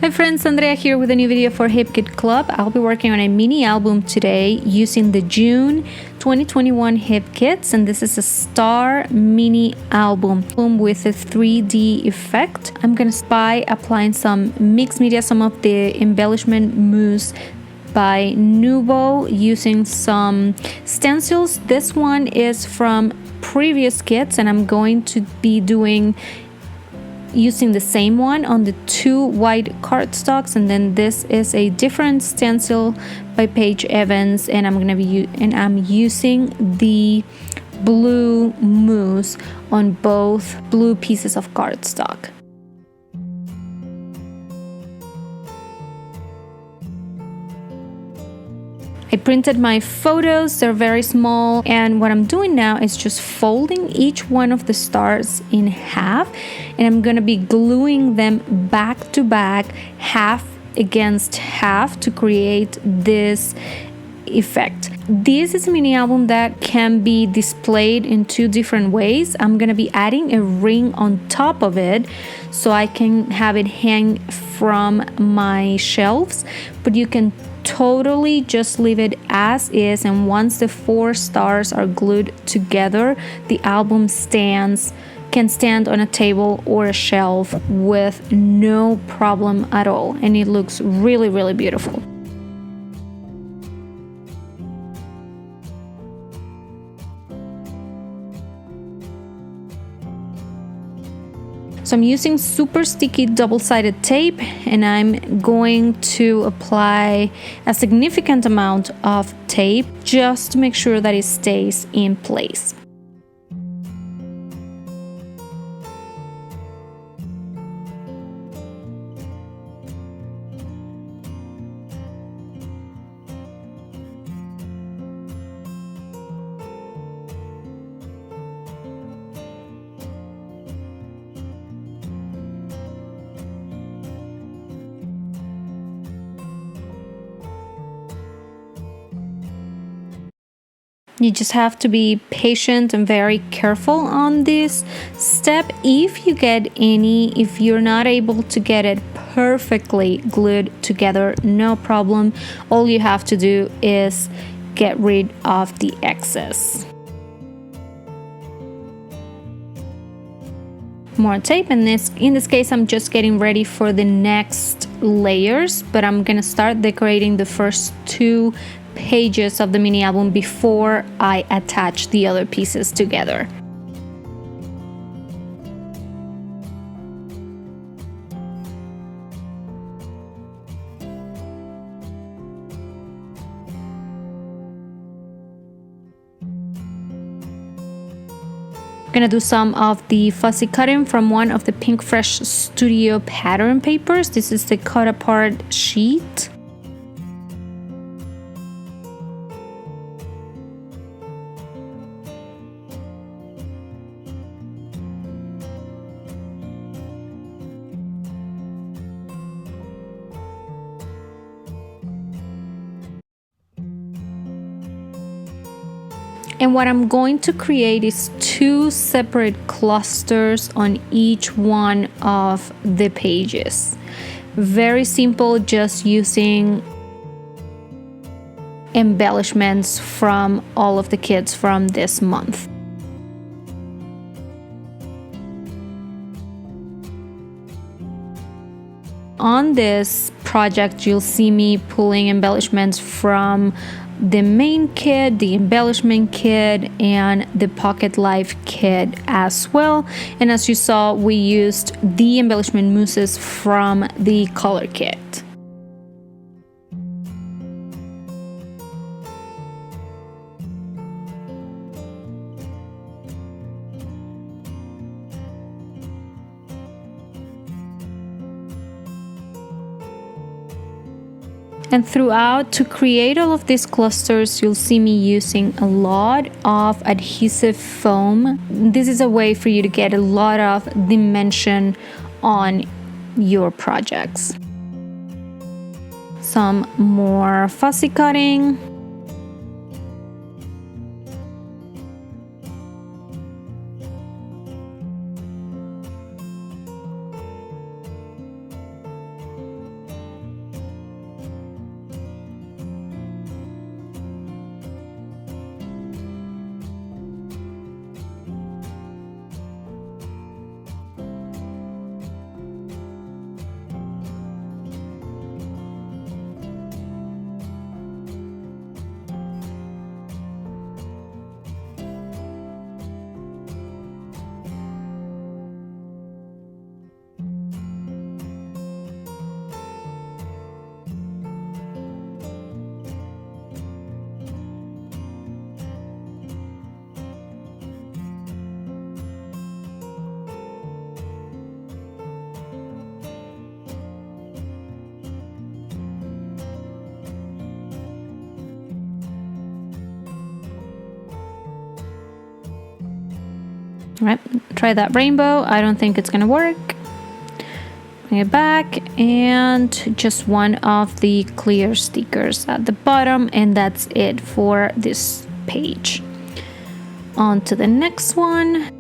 Hi friends, Andrea here with a new video for Hip Kit Club. I'll be working on a mini album today using the June 2021 Hip Kits, and this is a star mini album with a 3D effect. I'm gonna by applying some mixed media, some of the embellishment mousse by Nuvo, using some stencils. This one is from previous kits, and I'm going to be using the same one on the two white cardstocks, and then this is a different stencil by Paige Evans, and I'm using the blue mousse on both blue pieces of cardstock. I printed my photos, they're very small, and what I'm doing now is just folding each one of the stars in half, and I'm gonna be gluing them back to back, half against half, to create this effect. This is a mini album that can be displayed in two different ways. I'm gonna be adding a ring on top of it so I can have it hang from my shelves, but you can totally just leave it as is, and once the four stars are glued together, the album can stand on a table or a shelf with no problem at all, and it looks really, really beautiful. So I'm using super sticky double-sided tape, and I'm going to apply a significant amount of tape just to make sure that it stays in place. You just have to be patient and very careful on this step. If you're not able to get it perfectly glued together, no problem. All you have to do is get rid of the excess. More tape, and in this case I'm just getting ready for the next layers, but I'm gonna start decorating the first two pages of the mini album before I attach the other pieces together. I'm gonna do some of the fussy cutting from one of the Pink Fresh Studio pattern papers. This is the cut apart sheet. And what I'm going to create is two separate clusters on each one of the pages. Very simple, just using embellishments from all of the kits from this month. On this project, you'll see me pulling embellishments from the main kit, the embellishment kit, and the Pocket Life kit as well. And as you saw, we used the embellishment mousses from the color kit. And throughout, to create all of these clusters, you'll see me using a lot of adhesive foam. This is a way for you to get a lot of dimension on your projects. Some more fussy cutting. All right, try that rainbow. I don't think it's gonna work. Bring it back, and just one of the clear stickers at the bottom, and that's it for this page. On to the next one.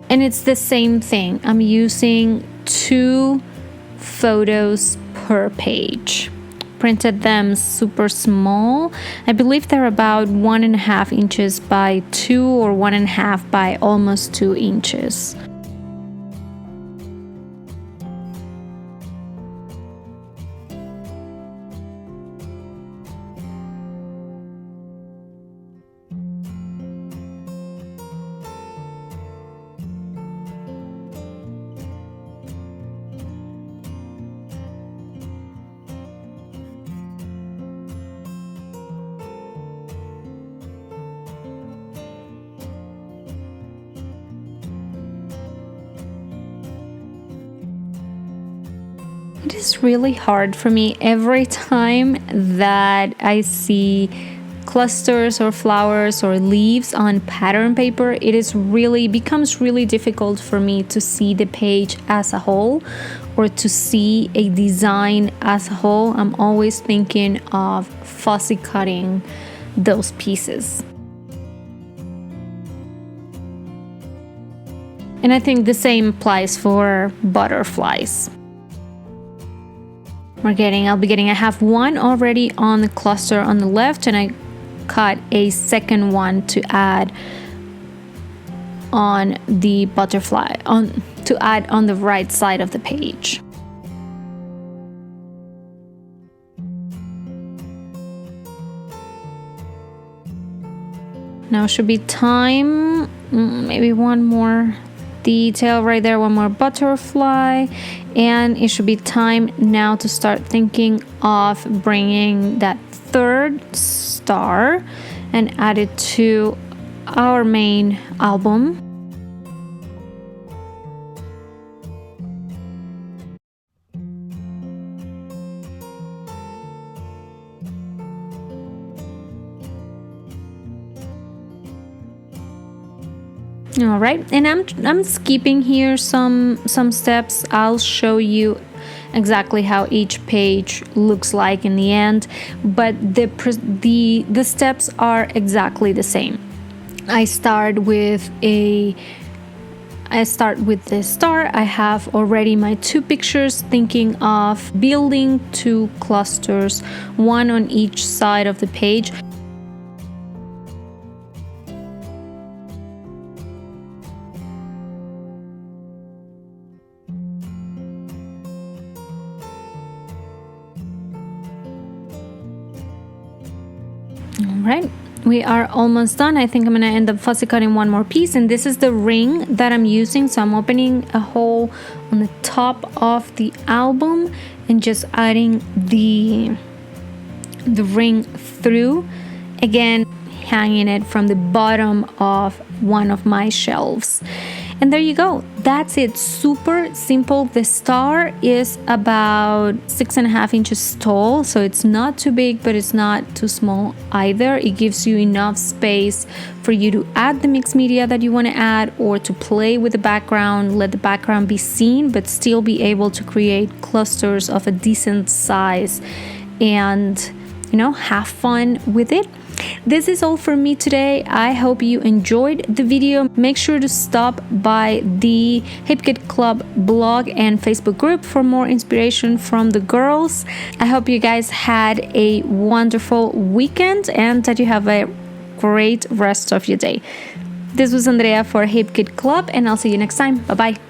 And it's the same thing. I'm using 2 photos per page. Printed them super small. I believe they're about 1.5 inches by 2 or 1.5 by almost 2 inches. It is really hard for me every time that I see clusters or flowers or leaves on pattern paper. It becomes really difficult for me to see the page as a whole or to see a design as a whole. I'm always thinking of fussy cutting those pieces. And I think the same applies for butterflies. I'll be getting, I have one already on the cluster on the left, and I cut a second one to add on the butterfly, to add on the right side of the page. Now should be time, maybe one more detail right there, one more butterfly, and it should be time now to start thinking of bringing that 3rd star and add it to our main album. All right, and I'm skipping here some steps. I'll show you exactly how each page looks like in the end, but the steps are exactly the same. I start with the star. I have already my 2 pictures, thinking of building 2 clusters, one on each side of the page. Alright, we are almost done. I think I'm going to end up fussy cutting one more piece, and this is the ring that I'm using. So I'm opening a hole on the top of the album and just adding the ring through, again hanging it from the bottom of one of my shelves. And there you go. That's it. Super simple. The star is about 6.5 inches tall, so it's not too big, but it's not too small either. It gives you enough space for you to add the mixed media that you want to add, or to play with the background, let the background be seen, but still be able to create clusters of a decent size and, have fun with it. This is all for me today. I hope you enjoyed the video. Make sure to stop by the Hip Kit Club blog and Facebook group for more inspiration from the girls. I hope you guys had a wonderful weekend and that you have a great rest of your day. This was Andrea for Hip Kit Club, and I'll see you next time. Bye bye.